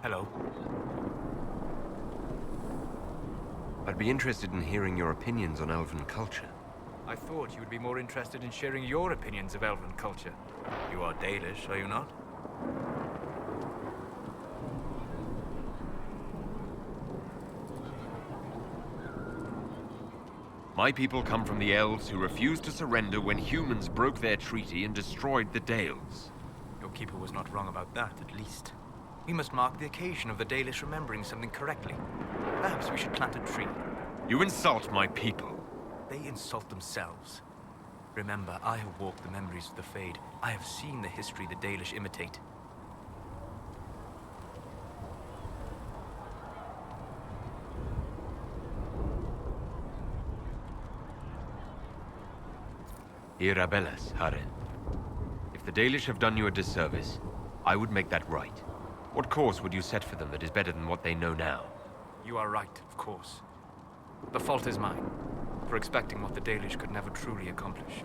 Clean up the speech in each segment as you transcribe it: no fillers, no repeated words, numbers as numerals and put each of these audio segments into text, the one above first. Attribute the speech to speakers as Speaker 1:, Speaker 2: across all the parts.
Speaker 1: Hello.
Speaker 2: I'd be interested in hearing your opinions on elven culture.
Speaker 1: I thought you would be more interested in sharing your opinions of elven culture. You are Dalish, are you not?
Speaker 2: My people come from the elves who refused to surrender when humans broke their treaty and destroyed the Dales.
Speaker 1: Your keeper was not wrong about that, at least. We must mark the occasion of the Dalish remembering something correctly. Perhaps we should plant a tree.
Speaker 2: You insult my people.
Speaker 1: They insult themselves. Remember, I have walked the memories of the Fade. I have seen the history the Dalish imitate.
Speaker 2: Irabellas, Haren. If the Dalish have done you a disservice, I would make that right. What course would you set for them that is better than what they know now?
Speaker 1: You are right, of course. The fault is mine, for expecting what the Dalish could never truly accomplish.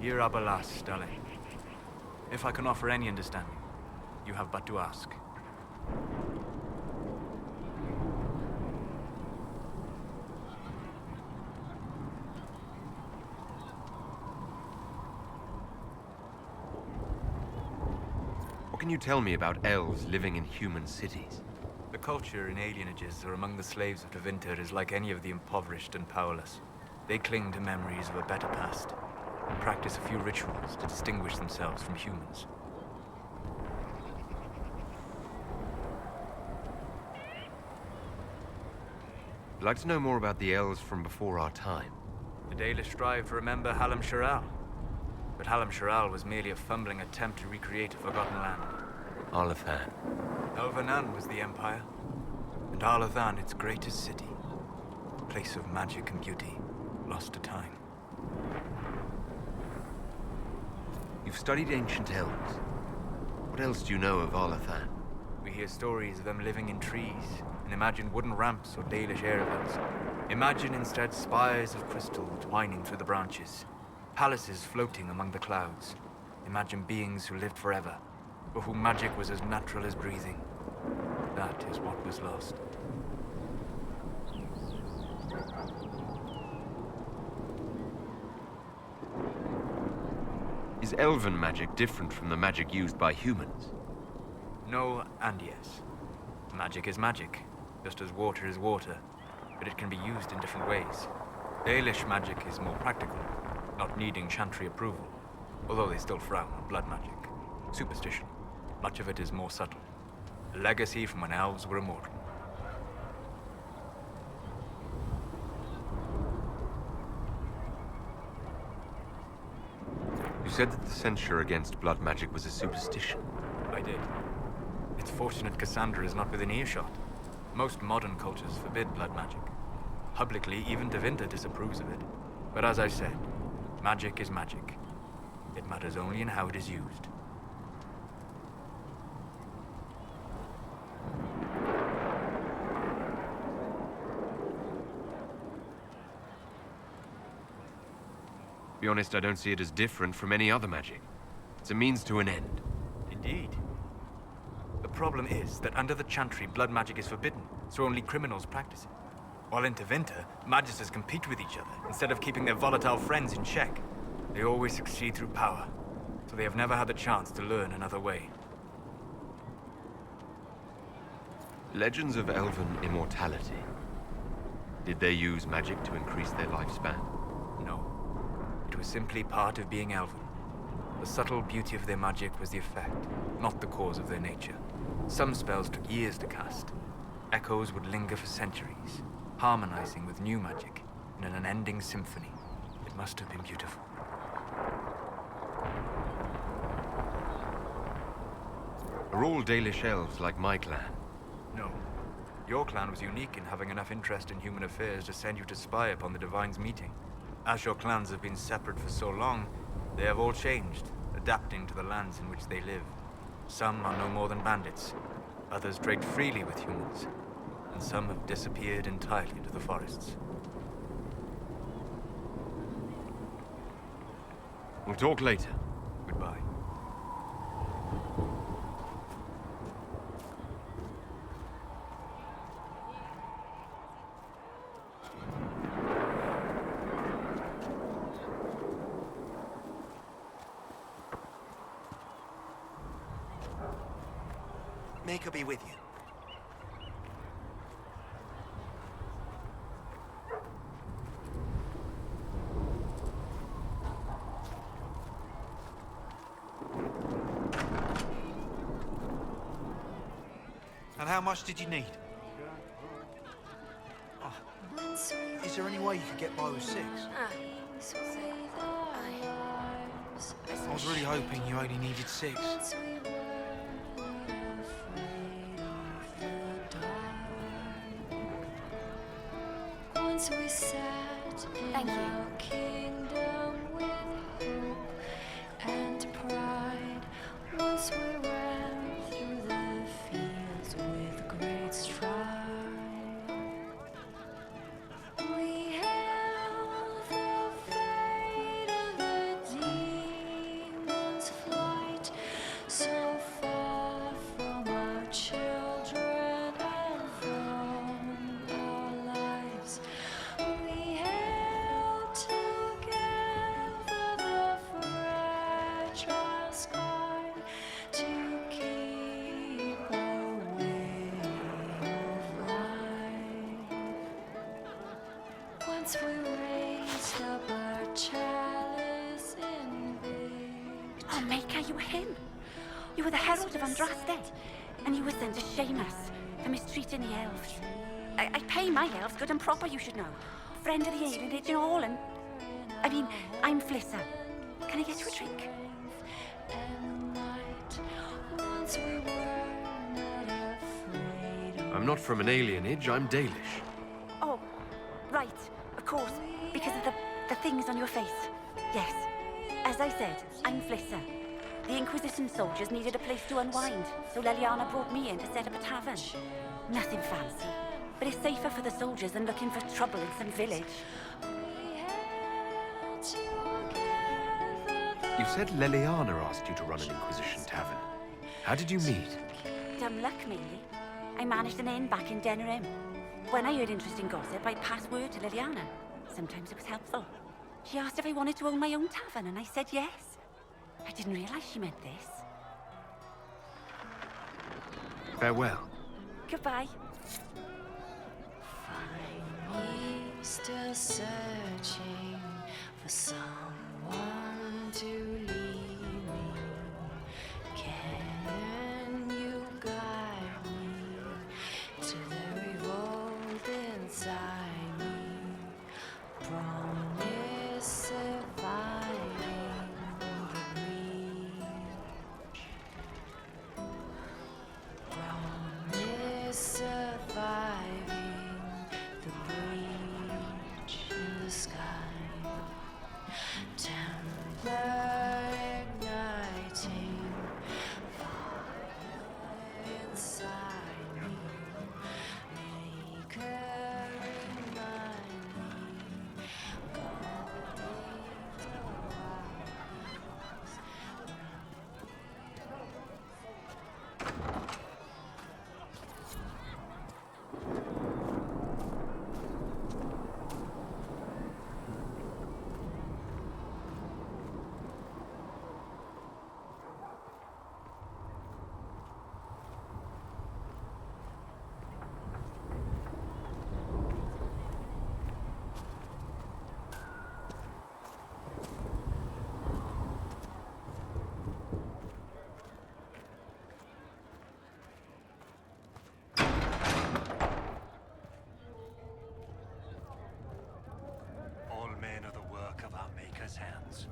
Speaker 1: Irabellas, Dale. If I can offer any understanding, you have but to ask.
Speaker 2: What can you tell me about elves living in human cities?
Speaker 1: The culture in alienages or among the slaves of Tevinter is like any of the impoverished and powerless. They cling to memories of a better past, and practice a few rituals to distinguish themselves from humans.
Speaker 2: I'd like to know more about the elves from before our time.
Speaker 1: The Dalish strive to remember Hallam Sharal, but Hallam Sharal was merely a fumbling attempt to recreate a forgotten land.
Speaker 2: Arlathan.
Speaker 1: Elvanan was the empire, and Arlathan its greatest city. Place of magic and beauty, lost to time.
Speaker 2: You've studied ancient elves. What else do you know of Arlathan?
Speaker 1: We hear stories of them living in trees, and imagine wooden ramps or Dalish aerovels. Imagine instead spires of crystal twining through the branches, palaces floating among the clouds. Imagine beings who lived forever, for whom magic was as natural as breathing. That is what was lost.
Speaker 2: Is elven magic different from the magic used by humans?
Speaker 1: No and yes. Magic is magic, just as water is water, but it can be used in different ways. Dalish magic is more practical, not needing chantry approval, although they still frown on blood magic. Superstition. Much of it is more subtle. A legacy from when elves were immortal.
Speaker 2: You said that the censure against blood magic was a superstition.
Speaker 1: I did. It's fortunate Cassandra is not within earshot. Most modern cultures forbid blood magic. Publicly, even Tevinter disapproves of it. But as I said, magic is magic. It matters only in how it is used.
Speaker 2: To be honest, I don't see it as different from any other magic. It's a means to an end.
Speaker 1: Indeed. The problem is that under the chantry, blood magic is forbidden, so only criminals practice it. While in Tevinter, magisters compete with each other, instead of keeping their volatile friends in check. They always succeed through power, so they have never had the chance to learn another way.
Speaker 2: Legends of elven immortality. Did they use magic to increase their lifespan?
Speaker 1: No. It was simply part of being elven. The subtle beauty of their magic was the effect, not the cause of their nature. Some spells took years to cast. Echoes would linger for centuries, harmonizing with new magic in an unending symphony. It must have been beautiful.
Speaker 2: Are all Dalish elves like my clan?
Speaker 1: No. Your clan was unique in having enough interest in human affairs to send you to spy upon the Divine's meeting. As your clans have been separate for so long, they have all changed, adapting to the lands in which they live. Some are no more than bandits, others trade freely with humans, and some have disappeared entirely into the forests.
Speaker 2: We'll talk later.
Speaker 1: Goodbye.
Speaker 3: Maker be with you. And how much did you need? Oh. Is there any way you could get by with 6? I was really hoping you only needed 6.
Speaker 4: Thank you. And pride, once we ran through the fields with great stride. We held the fate of the demon's flight, so far from our children and from our lives. We held together the fragile sky to keep away of light. Once we raised up our chalice in victory.
Speaker 5: Oh, Maker, you were him. You were the herald of Andraste, and you were sent to shame us for mistreating the elves. I pay my elves good and proper, you should know. Friend of the alienage and all, and... I mean, I'm Flissa. Can I get you a drink?
Speaker 4: And light. Once we were not afraid of
Speaker 2: I'm not from an alienage, I'm Dalish.
Speaker 5: Oh, right, of course, because of the things on your face. Yes. As I said, I'm Flissa. The Inquisition soldiers needed a place to unwind, so Leliana brought me in to set up a tavern. Nothing fancy, but it's safer for the soldiers than looking for trouble in some village.
Speaker 2: You said Leliana asked you to run an Inquisition tavern. How did you meet?
Speaker 5: Dumb luck, mainly. I managed an inn back in Denerim. When I heard interesting gossip, I'd pass word to Liliana. Sometimes it was helpful. She asked if I wanted to own my own tavern, and I said yes. I didn't realize she meant this.
Speaker 2: Farewell.
Speaker 5: Goodbye.
Speaker 4: find me still searching for someone to lead me. Can you guide me to the revolt inside me? Promise surviving the breach. Promise surviving the breach in the sky. Temper igniting fire inside me. Maker remind me. God is
Speaker 3: All men are the work of our Maker's hands.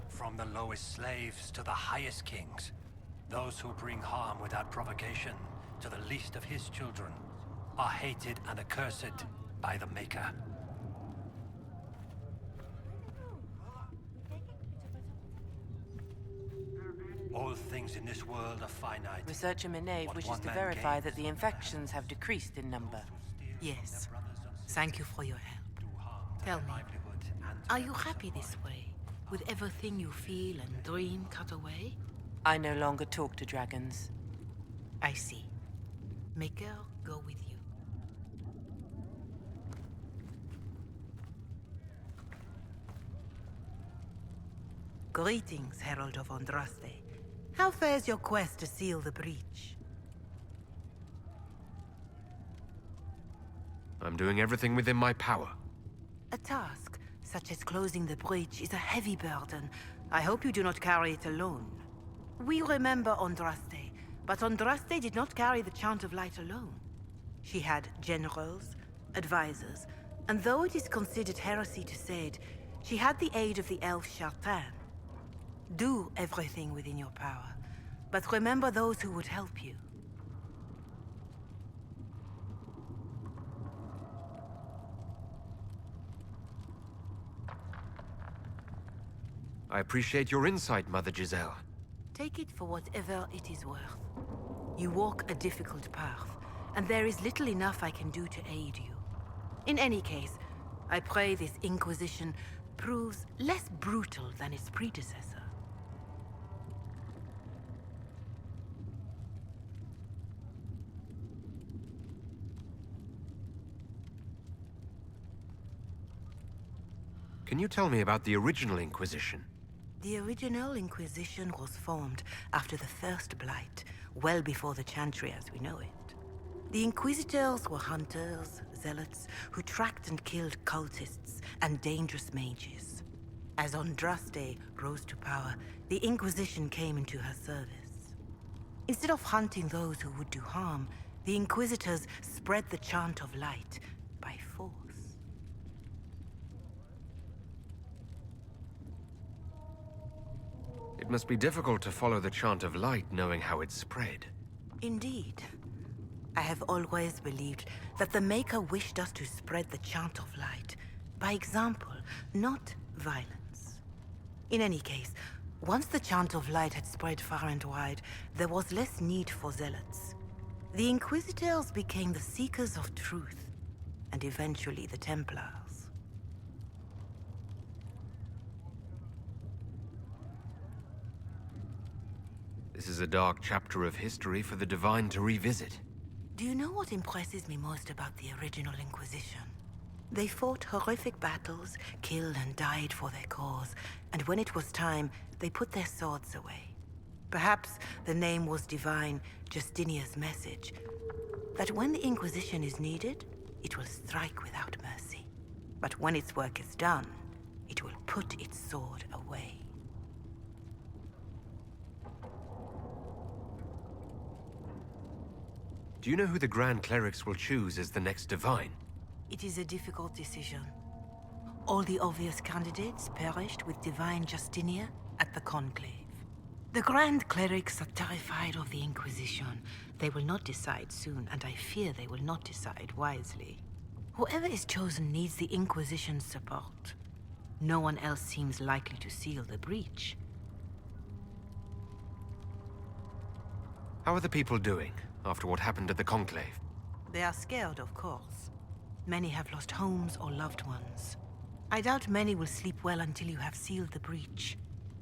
Speaker 3: From the lowest slaves to the highest kings. Those who bring harm without provocation to the least of his children are hated and accursed by the Maker. All things in this world are finite.
Speaker 6: Researcher Minave
Speaker 3: What
Speaker 6: wishes
Speaker 3: one
Speaker 6: to
Speaker 3: man
Speaker 6: verify
Speaker 3: gains
Speaker 6: that the infections have decreased in number.
Speaker 7: Yes. Thank you for your help. Tell me, are you happy this way? With everything you feel and dream cut away?
Speaker 6: I no longer talk to dragons.
Speaker 7: I see. Maker, go with you. Greetings, Herald of Andraste. How fares your quest to seal the breach?
Speaker 2: I'm doing everything within my power.
Speaker 7: A task, such as closing the breach, is a heavy burden. I hope you do not carry it alone. We remember Andraste, but Andraste did not carry the Chant of Light alone. She had generals, advisors, and though it is considered heresy to say it, she had the aid of the elf Shartan. Do everything within your power, but remember those who would help you.
Speaker 2: I appreciate your insight, Mother Giselle.
Speaker 7: Take it for whatever it is worth. You walk a difficult path, and there is little enough I can do to aid you. In any case, I pray this Inquisition proves less brutal than its predecessor.
Speaker 2: Can you tell me about the original Inquisition?
Speaker 7: The original Inquisition was formed after the First Blight, well before the Chantry as we know it. The Inquisitors were hunters, zealots, who tracked and killed cultists and dangerous mages. As Andraste rose to power, the Inquisition came into her service. Instead of hunting those who would do harm, the Inquisitors spread the Chant of Light by force.
Speaker 2: It must be difficult to follow the Chant of Light knowing how it spread.
Speaker 7: Indeed. I have always believed that the Maker wished us to spread the Chant of Light by example, not violence. In any case, once the Chant of Light had spread far and wide, there was less need for zealots. The Inquisitors became the seekers of truth, and eventually the Templars.
Speaker 2: This is a dark chapter of history for the Divine to revisit.
Speaker 7: Do you know what impresses me most about the original Inquisition? They fought horrific battles, killed and died for their cause, and when it was time, they put their swords away. Perhaps the name was divine, Justinia's message, that when the Inquisition is needed, it will strike without mercy. But when its work is done, it will put its sword away.
Speaker 2: Do you know who the Grand Clerics will choose as the next Divine?
Speaker 7: It is a difficult decision. All the obvious candidates perished with Divine Justinia at the Conclave. The Grand Clerics are terrified of the Inquisition. They will not decide soon, and I fear they will not decide wisely. Whoever is chosen needs the Inquisition's support. No one else seems likely to seal the breach.
Speaker 2: How are the people doing after what happened at the Conclave?
Speaker 7: They are scared, of course. Many have lost homes or loved ones. I doubt many will sleep well until you have sealed the breach.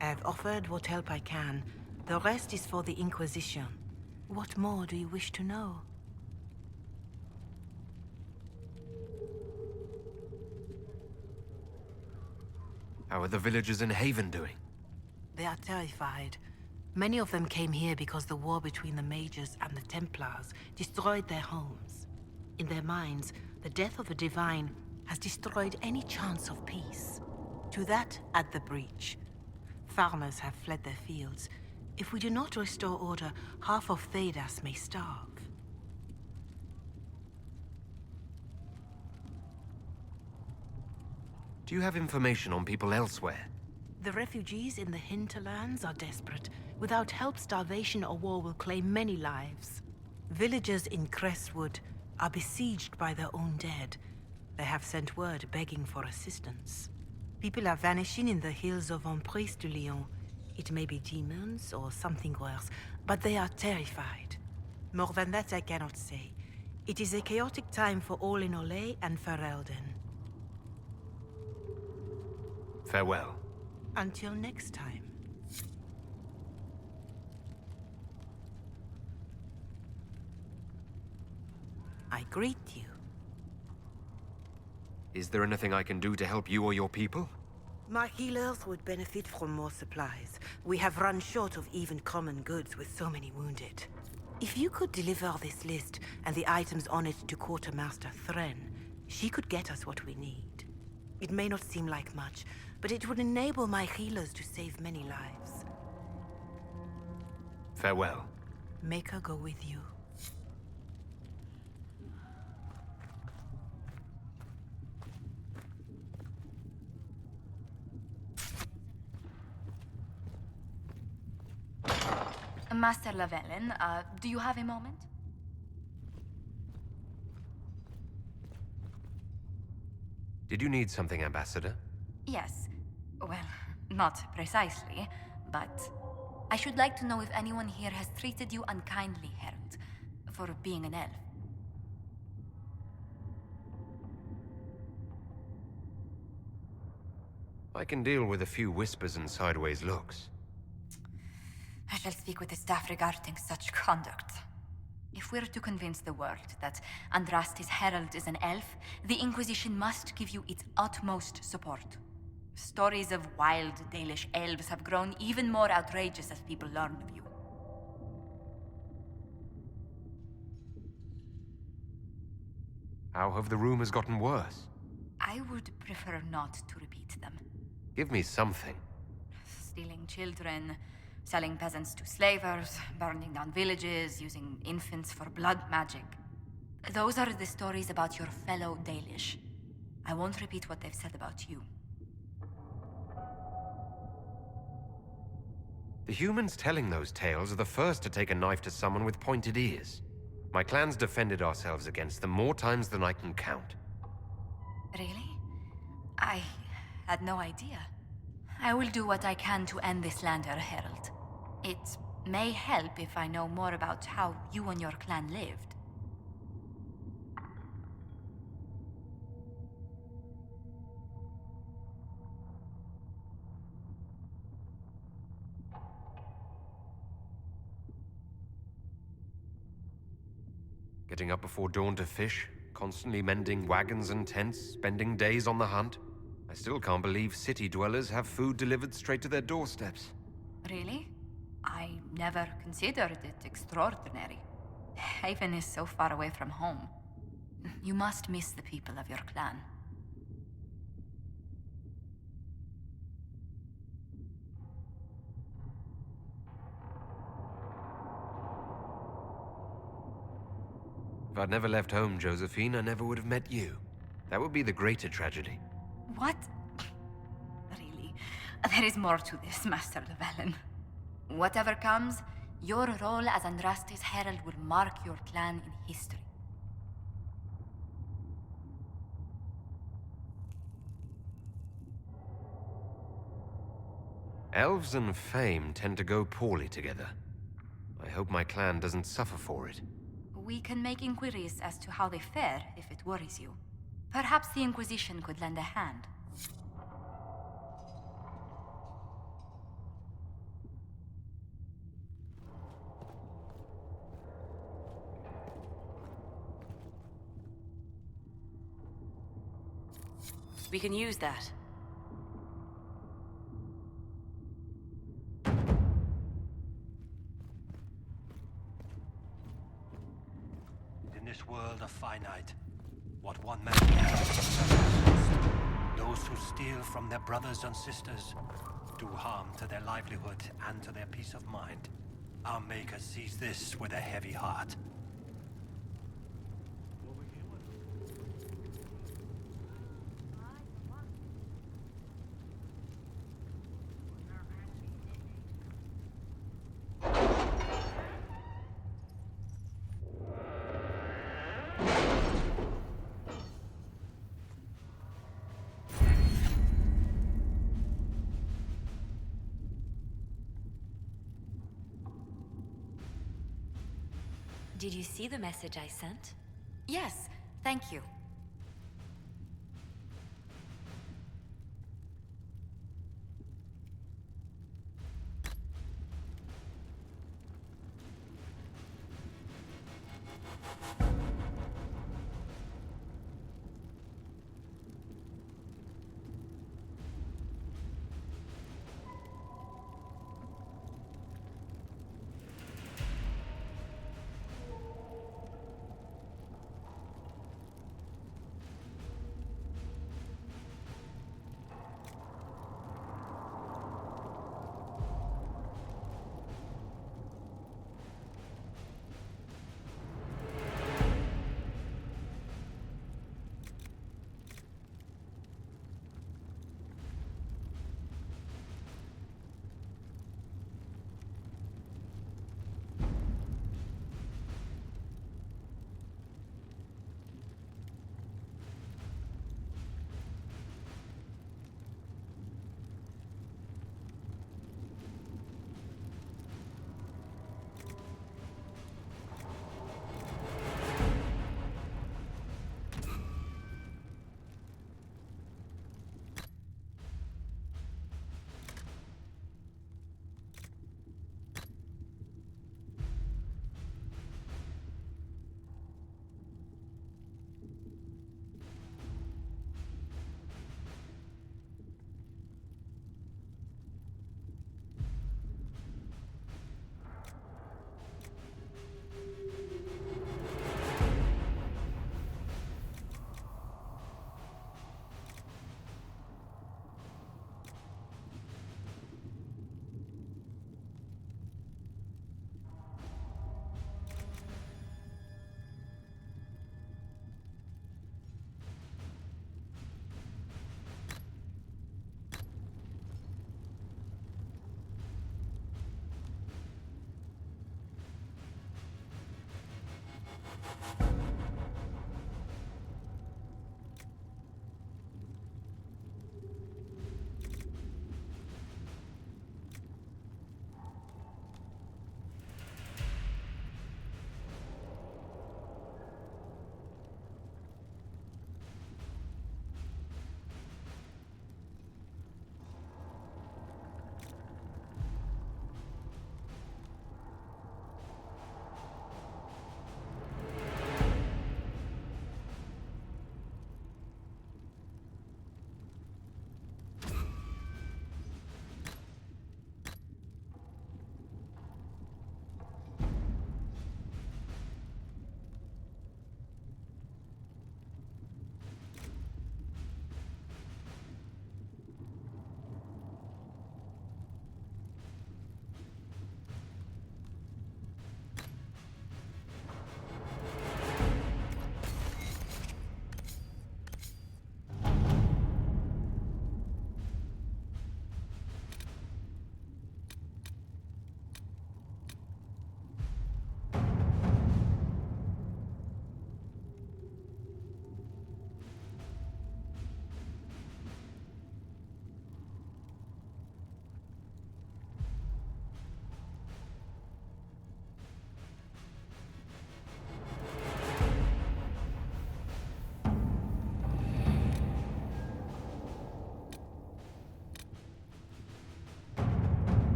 Speaker 7: I have offered what help I can. The rest is for the Inquisition. What more do you wish to know?
Speaker 2: How are the villagers in Haven doing?
Speaker 7: They are terrified. Many of them came here because the war between the Mages and the Templars destroyed their homes. In their minds, the death of a Divine has destroyed any chance of peace. To that, add the breach. Farmers have fled their fields. If we do not restore order, half of Tedas may starve.
Speaker 2: Do you have information on people elsewhere?
Speaker 7: The refugees in the hinterlands are desperate. Without help, starvation or war will claim many lives. Villagers in Crestwood are besieged by their own dead. They have sent word begging for assistance. People are vanishing in the hills of Emprise de Lyon. It may be demons or something worse, but they are terrified. More than that I cannot say. It is a chaotic time for all in Olay and Ferelden.
Speaker 2: Farewell.
Speaker 7: Until next time. I greet you.
Speaker 2: Is there anything I can do to help you or your people?
Speaker 7: My healers would benefit from more supplies. We have run short of even common goods with so many wounded. If you could deliver this list and the items on it to Quartermaster Thren, She could get us what we need. It may not seem like much, but it would enable my healers to save many lives.
Speaker 2: Farewell.
Speaker 7: Make her go with you.
Speaker 8: Master Lavellen, do you have a moment?
Speaker 2: Did you need something, Ambassador?
Speaker 8: Yes. Well, not precisely, but I should like to know if anyone here has treated you unkindly, Herald, for being an elf.
Speaker 2: I can deal with a few whispers and sideways looks.
Speaker 8: I shall speak with the staff regarding such conduct. If we're to convince the world that Andraste's herald is an elf, the Inquisition must give you its utmost support. Stories of wild Dalish elves have grown even more outrageous as people learn of you.
Speaker 2: How have the rumors gotten worse?
Speaker 8: I would prefer not to repeat them.
Speaker 2: Give me something.
Speaker 8: Stealing children, selling peasants to slavers, burning down villages, using infants for blood magic. Those are the stories about your fellow Dalish. I won't repeat what they've said about you.
Speaker 2: The humans telling those tales are the first to take a knife to someone with pointed ears. My clan's defended ourselves against them more times than I can count.
Speaker 8: Really? I had no idea. I will do what I can to end this slander, Herald. It may help if I know more about how you and your clan lived.
Speaker 2: Getting up before dawn to fish, constantly mending wagons and tents, spending days on the hunt. I still can't believe city dwellers have food delivered straight to their doorsteps.
Speaker 8: Really? I never considered it extraordinary. Haven is so far away from home. You must miss the people of your clan.
Speaker 2: If I'd never left home, Josephine, I never would have met you. That would be the greater tragedy.
Speaker 8: What? Really? There is more to this, Master Llewellyn. Whatever comes, your role as Andraste's herald will mark your clan in history.
Speaker 2: Elves and fame tend to go poorly together. I hope my clan doesn't suffer for it.
Speaker 8: We can make inquiries as to how they fare if it worries you. Perhaps the Inquisition could lend a hand.
Speaker 6: We can use that.
Speaker 3: In this world of finite, what one man has, those who steal from their brothers and sisters do harm to their livelihood and to their peace of mind. Our Maker sees this with a heavy heart.
Speaker 9: Did you see the message I sent?
Speaker 8: Yes, thank you.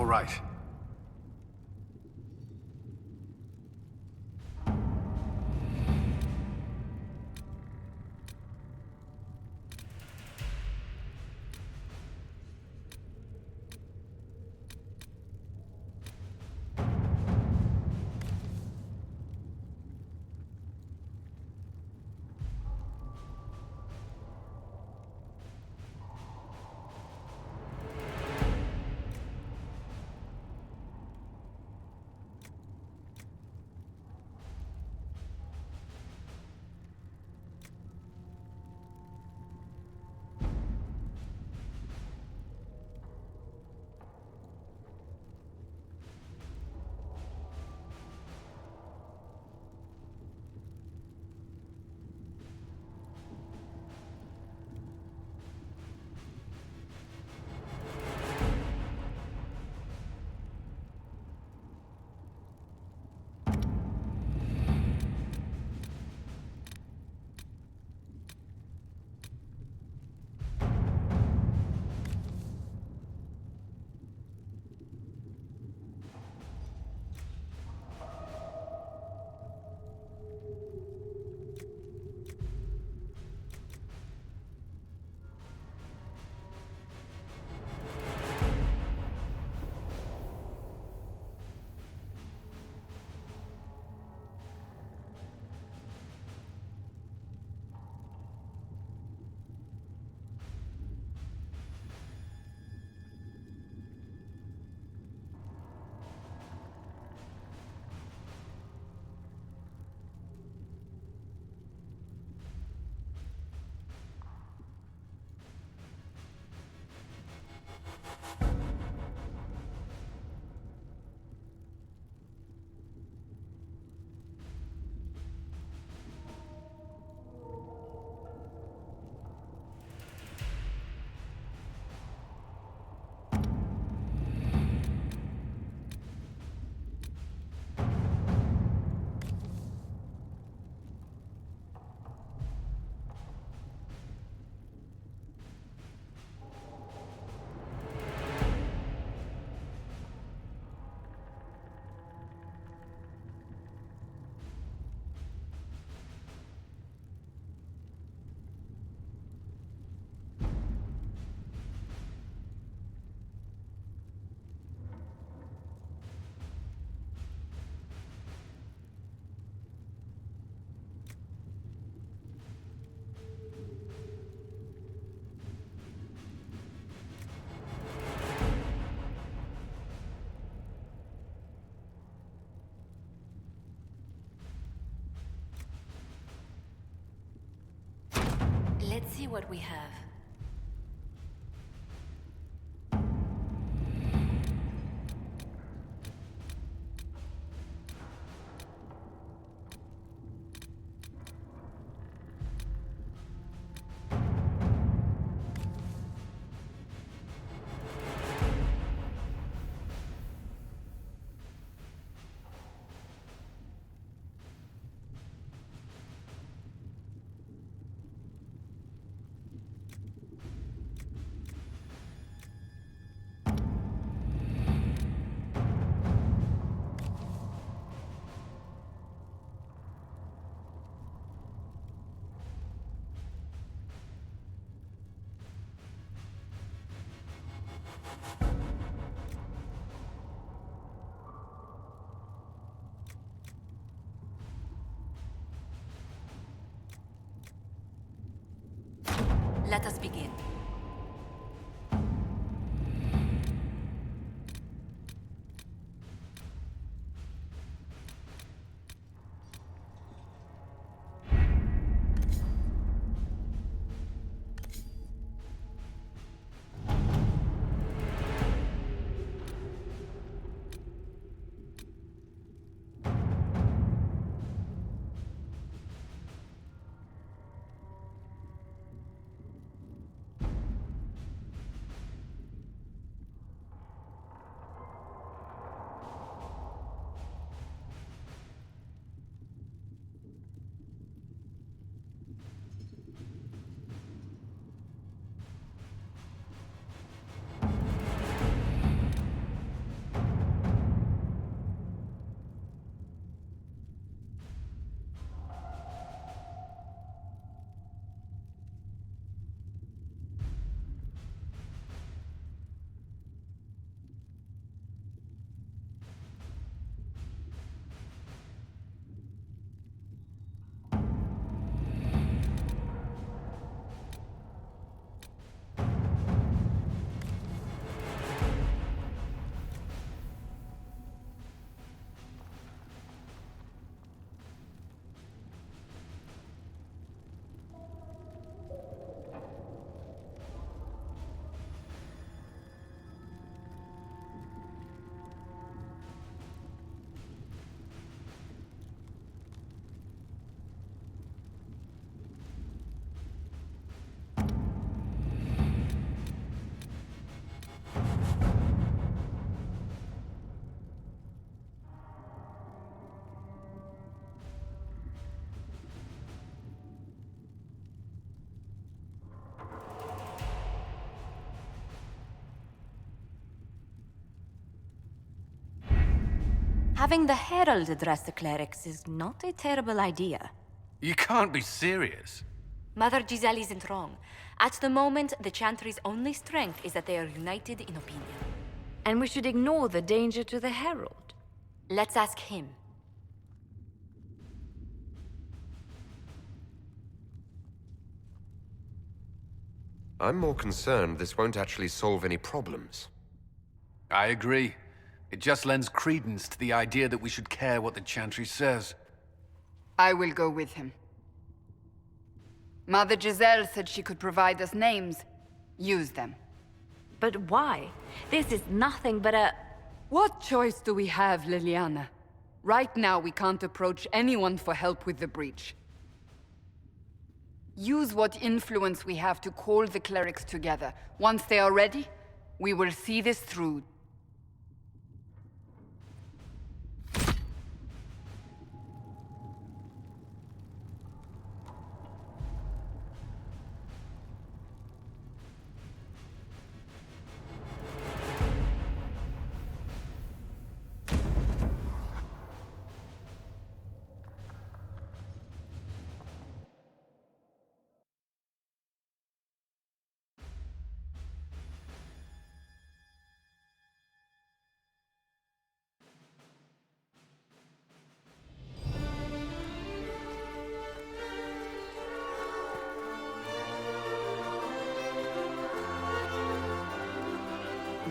Speaker 10: right.
Speaker 9: Let's see what we have.
Speaker 6: Let us begin.
Speaker 8: Having the Herald address the clerics is not a terrible idea.
Speaker 10: You can't be serious.
Speaker 8: Mother Giselle isn't wrong. At the moment, the Chantry's only strength is that they are united in opinion.
Speaker 9: And we should ignore the danger to the Herald.
Speaker 8: Let's ask him.
Speaker 2: I'm more concerned this won't actually solve any problems.
Speaker 10: I agree. It just lends credence to the idea that we should care what the Chantry says.
Speaker 11: I will go with him. Mother Giselle said she could provide us names. Use them.
Speaker 9: But why? This is nothing but a...
Speaker 11: What choice do we have, Liliana? Right now, we can't approach anyone for help with the breach. Use what influence we have to call the clerics together. Once they are ready, we will see this through.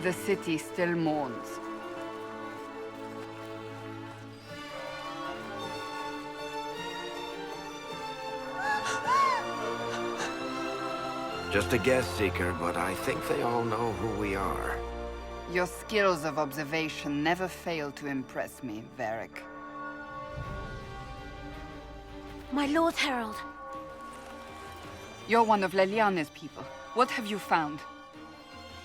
Speaker 11: The city still mourns.
Speaker 12: Just a guess, Seeker, but I think they all know who we are.
Speaker 11: Your skills of observation never fail to impress me, Varric.
Speaker 5: My Lord Herald.
Speaker 11: You're one of Leliana's people. What have you found?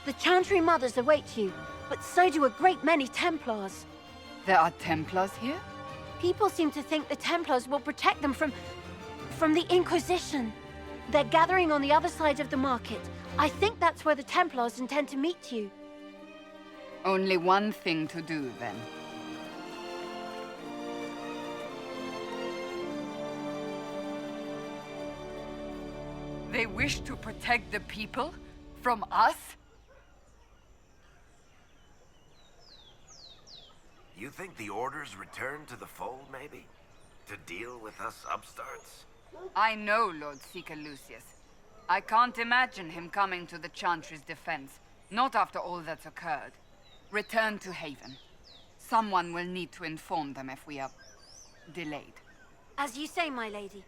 Speaker 5: The Chantry Mothers await you, but so do a great many Templars.
Speaker 11: There are Templars here?
Speaker 5: People seem to think the Templars will protect them from the Inquisition. They're gathering on the other side of the market. I think that's where the Templars intend to meet you.
Speaker 11: Only one thing to do, then. They wish to protect the people? From us?
Speaker 12: You think the Order's returned to the fold, maybe? To deal with us upstarts?
Speaker 11: I know Lord Seeker Lucius. I can't imagine him coming to the Chantry's defense. Not after all that's occurred. Return to Haven. Someone will need to inform them if we are delayed.
Speaker 5: As you say, my lady.